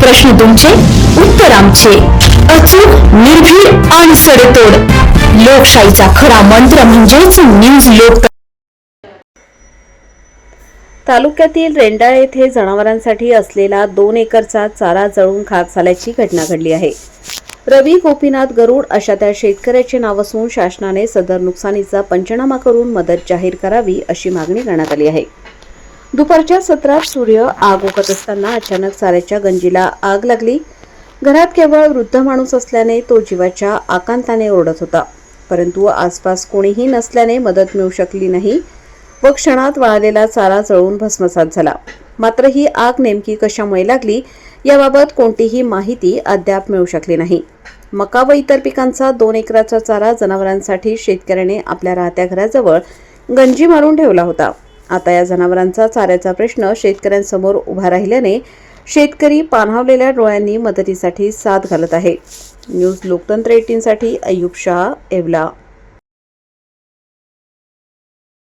प्रश्न तुमचे, उत्तर आमचे. अचूक, निर्भीड आणि सडेतोड. लोकशाहीचा खरा मंत्र म्हणजेच न्यूज लोक. तालुक्यातील रेंडाळ येथे जनावरांसाठी असलेला 2 एकरचा चारा जळून खाक झाल्याची घटना घडली आहे. रवी गोपीनाथ गरुड अशा त्या शेतकऱ्याचे नाव असून शासनाने सदर नुकसानीचा पंचनामा करून मदत जाहीर करावी अशी मागणी करण्यात आली आहे. दुपारच्या सत्रात सूर्य आग उगत असताना अचानक चाऱ्याच्या गंजीला आग लागली. घरात केवळ वृद्ध माणूस असल्याने तो जीवाच्या आकांताने ओरडत होता, परंतु आसपास कोणीही नसल्याने मदत मिळू शकली नाही व क्षणात वाळलेला चारा जळून भस्मसात झाला. मात्र ही आग नेमकी कशामुळे लागली याबाबत कोणतीही माहिती अद्याप मिळू शकली नाही. मका व इतर पिकांचा 2 एकराचा चारा जनावरांसाठी शेतकऱ्याने आपल्या राहत्या घराजवळ गंजी मारून ठेवला होता. आता या जनावरांचा चाऱ्याचा प्रश्न शेतकऱ्यांसमोर उभा राहिल्याने शेतकरी पाणावलेल्या डोळ्यांनी मदतीसाठी साथ घालत आहे. न्यूज लोकतंत्र 18 साठी अय्यूब शाह, येवला.